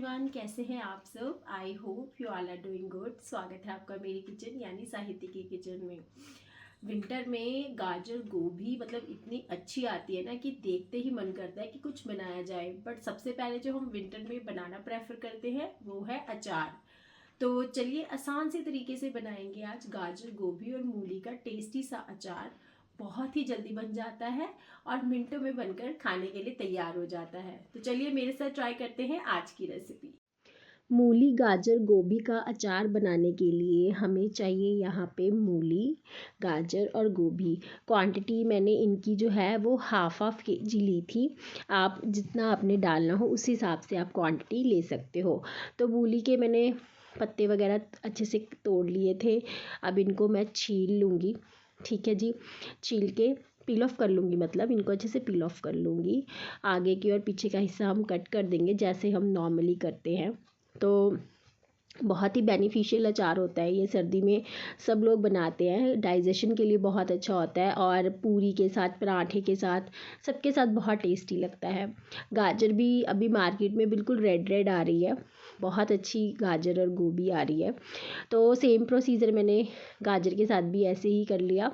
Everyone, कैसे हैं आप सब। I hope you all are doing good. स्वागत है आपका मेरी किचन यानी साहित्य की किचन में। विंटर में गाजर गोभी मतलब इतनी अच्छी आती है ना कि देखते ही मन करता है कि कुछ बनाया जाए। बट सबसे पहले जो हम विंटर में बनाना प्रेफर करते हैं वो है अचार। तो चलिए आसान से तरीके से बनाएंगे आज गाजर गोभी और मूली का टेस्टी सा अचार। बहुत ही जल्दी बन जाता है और मिनटों में बनकर खाने के लिए तैयार हो जाता है। तो चलिए मेरे साथ ट्राई करते हैं आज की रेसिपी। मूली गाजर गोभी का अचार बनाने के लिए हमें चाहिए यहाँ पे मूली गाजर और गोभी। क्वांटिटी मैंने इनकी जो है वो हाफ केजी ली थी। आप जितना आपने डालना हो उस हिसाब से आप क्वांटिटी ले सकते हो। तो मूली के मैंने पत्ते वगैरह अच्छे से तोड़ लिए थे। अब इनको मैं छील लूँगी। ठीक है जी, छील के पील ऑफ कर लूँगी, मतलब इनको अच्छे से पील ऑफ कर लूँगी। आगे की और पीछे का हिस्सा हम कट कर देंगे जैसे हम नॉर्मली करते हैं। तो बहुत ही बेनिफिशियल अचार होता है ये, सर्दी में सब लोग बनाते हैं। डाइजेशन के लिए बहुत अच्छा होता है और पूरी के साथ पराठे के साथ सबके साथ बहुत टेस्टी लगता है। गाजर भी अभी मार्केट में बिल्कुल रेड रेड आ रही है, बहुत अच्छी गाजर और गोभी आ रही है। तो सेम प्रोसीजर मैंने गाजर के साथ भी ऐसे ही कर लिया।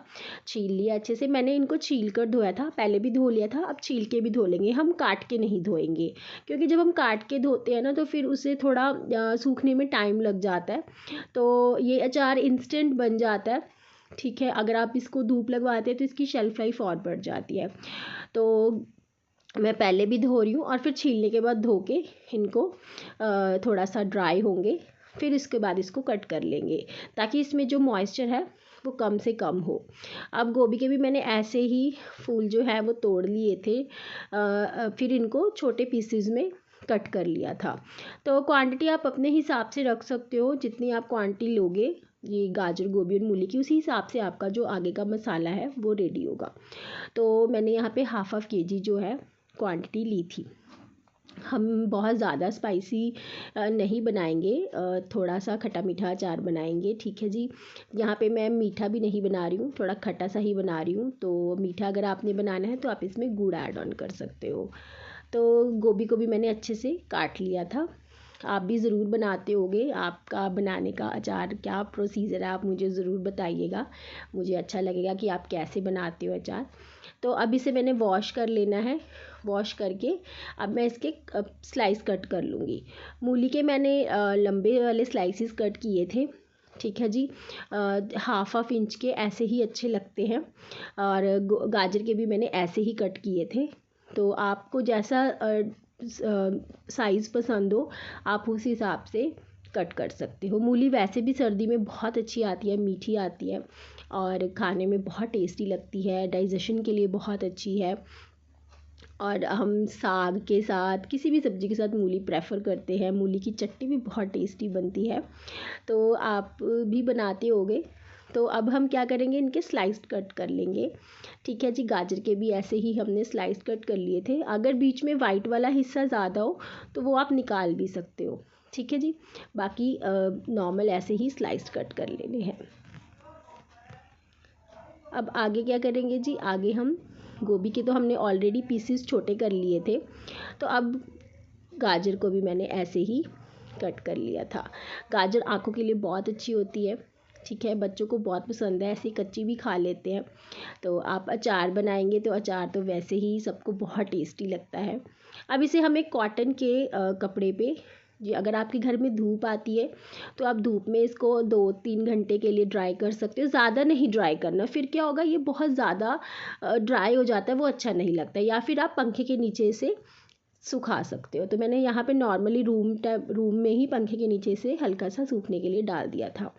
छील लिया अच्छे से, मैंने इनको छील कर धोया था, पहले भी धो लिया था, अब छील के भी धो लेंगे। हम काट के नहीं धोएंगे क्योंकि जब हम काट के धोते हैं ना तो फिर उसे थोड़ा सूखने में टाइम लग जाता है। तो ये अचार इंस्टेंट बन जाता है। ठीक है, अगर आप इसको धूप लगवाते हैं तो इसकी शेल्फ लाइफ और बढ़ जाती है। तो मैं पहले भी धो रही हूँ और फिर छीलने के बाद धो के इनको थोड़ा सा ड्राई होंगे, फिर इसके बाद इसको कट कर लेंगे ताकि इसमें जो मॉइस्चर है वो कम से कम हो। अब गोभी के भी मैंने ऐसे ही फूल जो है वो तोड़ लिए थे, फिर इनको छोटे पीसेस में कट कर लिया था। तो क्वांटिटी आप अपने हिसाब से रख सकते हो, जितनी आप क्वांटिटी लोगे ये गाजर गोभी और मूली की उसी हिसाब से आपका जो आगे का मसाला है वो रेडी होगा। तो मैंने यहाँ पे हाफ केजी जो है क्वांटिटी ली थी। हम बहुत ज़्यादा स्पाइसी नहीं बनाएंगे, थोड़ा सा खट्टा मीठा अचार बनाएंगे। ठीक है जी, यहाँ पे मैं मीठा भी नहीं बना रही हूँ, थोड़ा खट्टा सा ही बना रही हूँ। तो मीठा अगर आपने बनाना है तो आप इसमें गुड़ ऐड ऑन कर सकते हो। तो गोभी को भी मैंने अच्छे से काट लिया था। आप भी ज़रूर बनाते होगे, आपका बनाने का अचार क्या प्रोसीजर है आप मुझे ज़रूर बताइएगा, मुझे अच्छा लगेगा कि आप कैसे बनाते हो अचार। तो अब इसे मैंने वॉश कर लेना है। वॉश करके अब मैं इसके स्लाइस कट कर लूँगी। मूली के मैंने लंबे वाले स्लाइसिस कट किए थे। ठीक है जी, हाफ इंच के ऐसे ही अच्छे लगते हैं। और गाजर के भी मैंने ऐसे ही कट किए थे। तो आपको जैसा साइज़ पसंद हो आप उस हिसाब से कट कर सकते हो। मूली वैसे भी सर्दी में बहुत अच्छी आती है, मीठी आती है और खाने में बहुत टेस्टी लगती है, डाइजेशन के लिए बहुत अच्छी है। और हम साग के साथ किसी भी सब्ज़ी के साथ मूली प्रेफर करते हैं। मूली की चटनी भी बहुत टेस्टी बनती है, तो आप भी बनाते होगे। तो अब हम क्या करेंगे, इनके स्लाइस कट कर लेंगे। ठीक है जी, गाजर के भी ऐसे ही हमने स्लाइस कट कर लिए थे। अगर बीच में वाइट वाला हिस्सा ज़्यादा हो तो वो आप निकाल भी सकते हो। ठीक है जी, बाकी नॉर्मल ऐसे ही स्लाइस कट कर लेने हैं। अब आगे क्या करेंगे जी, आगे हम गोभी के तो हमने ऑलरेडी पीसेस छोटे कर लिए थे, तो अब गाजर को भी मैंने ऐसे ही कट कर लिया था। गाजर आँखों के लिए बहुत अच्छी होती है। ठीक है, बच्चों को बहुत पसंद है, ऐसे कच्ची भी खा लेते हैं। तो आप अचार बनाएंगे तो अचार तो वैसे ही सबको बहुत टेस्टी लगता है। अब इसे हम एक कॉटन के कपड़े पे, जी अगर आपके घर में धूप आती है तो आप धूप में इसको 2-3 घंटे के लिए ड्राई कर सकते हो। ज़्यादा नहीं ड्राई करना, फिर क्या होगा ये बहुत ज़्यादा ड्राई हो जाता है, वो अच्छा नहीं लगता। या फिर आप पंखे के नीचे से सुखा सकते हो। तो मैंने यहाँ पे नॉर्मली रूम में ही पंखे के नीचे से हल्का सा सूखने के लिए डाल दिया था।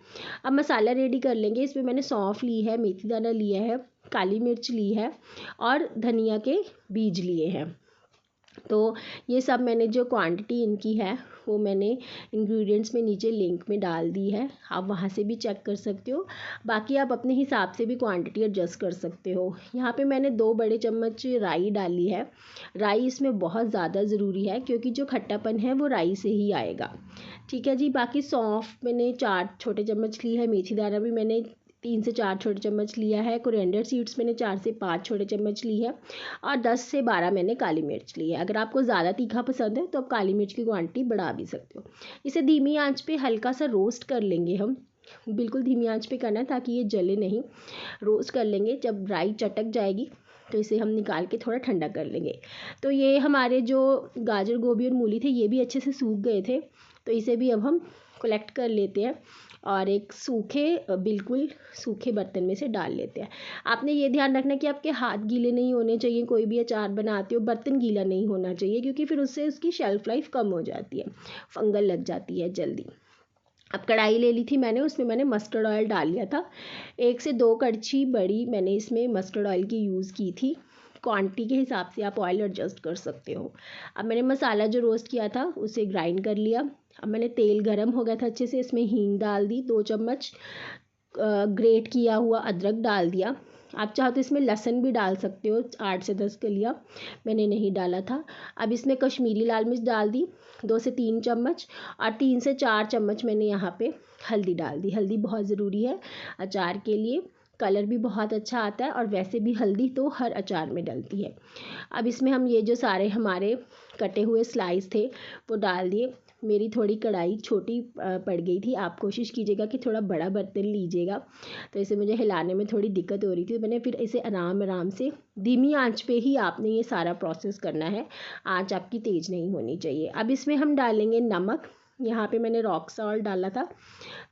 अब मसाला रेडी कर लेंगे। इसमें मैंने सौंफ ली है, मेथी दाना लिया है, काली मिर्च ली है और धनिया के बीज लिए हैं। तो ये सब मैंने जो क्वांटिटी इनकी है वो मैंने इंग्रेडिएंट्स में नीचे लिंक में डाल दी है, आप वहाँ से भी चेक कर सकते हो। बाकी आप अपने हिसाब से भी क्वांटिटी एडजस्ट कर सकते हो। यहाँ पे मैंने 2 बड़े चम्मच राई डाली है। राई इसमें बहुत ज़्यादा ज़रूरी है क्योंकि जो खट्टापन है वो राई से ही आएगा। ठीक है जी, बाकी सौंफ मैंने 4 छोटे चम्मच ली है, मेथी दाना भी मैंने 3 से 4 छोटे चम्मच लिया है। कोरिएंडर सीड्स मैंने 4 से 5 छोटे चम्मच ली है और 10 से 12 मैंने काली मिर्च ली है। अगर आपको ज़्यादा तीखा पसंद है तो आप काली मिर्च की क्वांटिटी बढ़ा भी सकते हो। इसे धीमी आंच पे हल्का सा रोस्ट कर लेंगे हम, बिल्कुल धीमी आंच पे करना है ताकि ये जले नहीं। रोस्ट कर लेंगे, जब राई चटक जाएगी तो इसे हम निकाल के थोड़ा ठंडा कर लेंगे। तो ये हमारे जो गाजर, गोभी और मूली थे ये भी अच्छे से सूख गए थे, तो इसे भी अब हम कलेक्ट कर लेते हैं और एक बिल्कुल सूखे बर्तन में से डाल लेते हैं। आपने ये ध्यान रखना कि आपके हाथ गीले नहीं होने चाहिए। कोई भी अचार बनाते हो बर्तन गीला नहीं होना चाहिए, क्योंकि फिर उससे उसकी शेल्फ़ लाइफ कम हो जाती है, फंगल लग जाती है जल्दी। अब कढ़ाई ले ली थी मैंने, उसमें मैंने मस्टर्ड ऑयल डाल लिया था। 1 से 2 कड़छी बड़ी मैंने इसमें मस्टर्ड ऑयल की यूज़ की थी। क्वांटिटी के हिसाब से आप ऑयल एडजस्ट कर सकते हो। अब मैंने मसाला जो रोस्ट किया था उसे ग्राइंड कर लिया। अब मैंने तेल गरम हो गया था अच्छे से, इसमें हींग डाल दी, 2 चम्मच ग्रेट किया हुआ अदरक डाल दिया। आप चाहो तो इसमें लहसुन भी डाल सकते हो, 8 से 10 कलियाँ, मैंने नहीं डाला था। अब इसमें कश्मीरी लाल मिर्च डाल दी 2 से 3 चम्मच और 3 से 4 चम्मच मैंने यहाँ पे हल्दी डाल दी। हल्दी बहुत ज़रूरी है अचार के लिए, कलर भी बहुत अच्छा आता है और वैसे भी हल्दी तो हर अचार में डलती है। अब इसमें हम ये जो सारे हमारे कटे हुए स्लाइस थे वो डाल दिए। मेरी थोड़ी कढ़ाई छोटी पड़ गई थी, आप कोशिश कीजिएगा कि थोड़ा बड़ा बर्तन लीजिएगा। तो इसे मुझे हिलाने में थोड़ी दिक्कत हो रही थी, तो मैंने फिर इसे आराम आराम से धीमी आंच पे ही आपने ये सारा प्रोसेस करना है, आंच आपकी तेज़ नहीं होनी चाहिए। अब इसमें हम डालेंगे नमक। यहाँ पे मैंने रॉक सॉल्ट डाला था,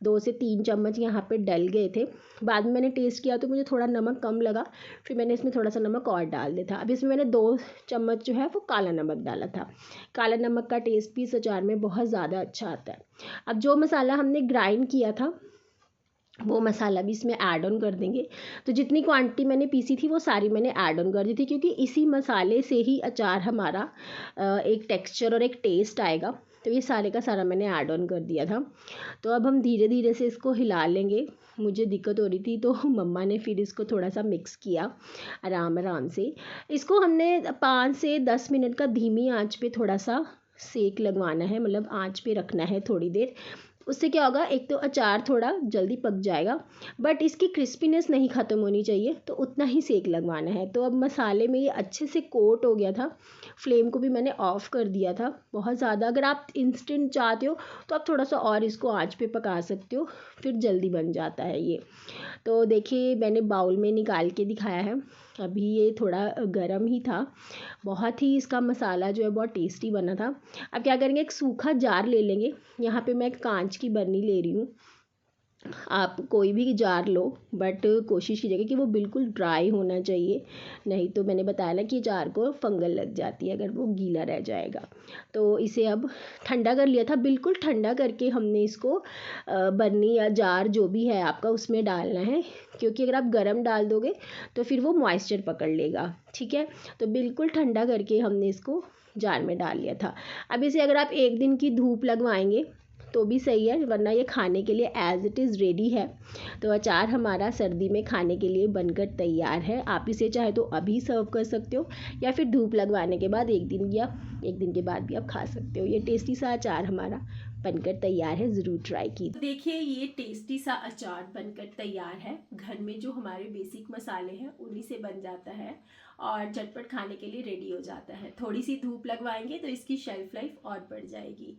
2 से 3 चम्मच यहाँ पे डल गए थे। बाद में मैंने टेस्ट किया तो मुझे थोड़ा नमक कम लगा, फिर मैंने इसमें थोड़ा सा नमक और डाल दिया था। अब इसमें मैंने 2 चम्मच जो है वो काला नमक डाला था। काला नमक का टेस्ट भी इस अचार में बहुत ज़्यादा अच्छा आता है। अब जो मसाला हमने ग्राइंड किया था वो मसाला भी इसमें ऐड ऑन कर देंगे। तो जितनी क्वांटिटी मैंने पीसी थी वो सारी मैंने ऐड ऑन कर दी थी, क्योंकि इसी मसाले से ही अचार हमारा एक टेक्सचर और एक टेस्ट आएगा। तो ये सारे का सारा मैंने ऐड ऑन कर दिया था। तो अब हम धीरे धीरे से इसको हिला लेंगे। मुझे दिक्कत हो रही थी तो मम्मा ने फिर इसको थोड़ा सा मिक्स किया आराम आराम से। इसको हमने 5 से 10 मिनट का धीमी आंच पे थोड़ा सा सेक लगवाना है, मतलब आंच पे रखना है थोड़ी देर। उससे क्या होगा, एक तो अचार थोड़ा जल्दी पक जाएगा, बट इसकी क्रिस्पीनेस नहीं ख़त्म होनी चाहिए, तो उतना ही सेक लगवाना है। तो अब मसाले में ये अच्छे से कोट हो गया था। फ्लेम को भी मैंने ऑफ़ कर दिया था बहुत ज़्यादा। अगर आप इंस्टेंट चाहते हो तो आप थोड़ा सा और इसको आंच पे पका सकते हो, फिर जल्दी बन जाता है ये। तो देखिए मैंने बाउल में निकाल के दिखाया है। अभी ये थोड़ा गर्म ही था, बहुत ही इसका मसाला जो है बहुत टेस्टी बना था। अब क्या करेंगे, एक सूखा जार ले लेंगे। यहाँ पे मैं एक कांच की बर्नी ले रही हूँ, आप कोई भी जार लो, बट कोशिश कीजिएगा कि वो बिल्कुल ड्राई होना चाहिए, नहीं तो मैंने बताया ना कि जार को फंगल लग जाती है अगर वो गीला रह जाएगा। तो इसे अब ठंडा कर लिया था, बिल्कुल ठंडा करके हमने इसको बर्नी या जार जो भी है आपका उसमें डालना है, क्योंकि अगर आप गर्म डाल दोगे तो फिर वो मॉइस्चर पकड़ लेगा। ठीक है, तो बिल्कुल ठंडा करके हमने इसको जार में डाल लिया था। अब इसे अगर आप 1 दिन की धूप लगवाएंगे तो भी सही है, वरना ये खाने के लिए एज़ इट इज़ रेडी है। तो अचार हमारा सर्दी में खाने के लिए बनकर तैयार है। आप इसे चाहे तो अभी सर्व कर सकते हो या फिर धूप लगवाने के बाद 1 दिन या 1 दिन के बाद भी आप खा सकते हो। ये टेस्टी सा अचार हमारा बनकर तैयार है, ज़रूर ट्राई कीजिए। देखिए ये टेस्टी सा अचार बनकर तैयार है। घर में जो हमारे बेसिक मसाले हैं उन्हीं से बन जाता है और झटपट खाने के लिए रेडी हो जाता है। थोड़ी सी धूप लगवाएंगे तो इसकी शेल्फ लाइफ और बढ़ जाएगी।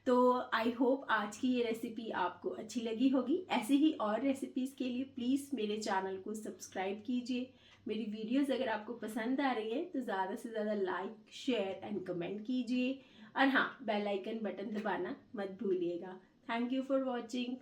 तो आई होप आज की ये रेसिपी आपको अच्छी लगी होगी। ऐसे ही और रेसिपीज़ के लिए प्लीज़ मेरे चैनल को सब्सक्राइब कीजिए। मेरी वीडियोस अगर आपको पसंद आ रही है तो ज़्यादा से ज़्यादा लाइक, शेयर एंड कमेंट कीजिए और हाँ, बेल आइकन बटन दबाना मत भूलिएगा। Thank you for watching.